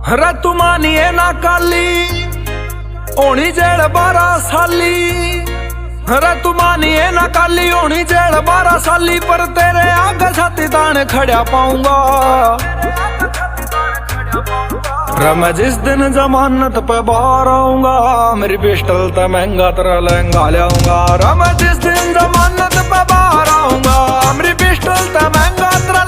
रे तू मानिए ना काली होनी जेल 12 साली। रे तू मानिए ना काली होनी जेल 12 साली, पर तेरे आगे छाती तान खड़ा पाऊंगा। रे मैं जिस दिन जमानत पे बाहर आऊंगा, मेरी पिस्टल ते महंगा तेरा लहंगा ले आऊंगा। रे मैं जिस दिन जमानत पे बाहर आऊंगा, मेरी पिस्टल ते महंगा तेरा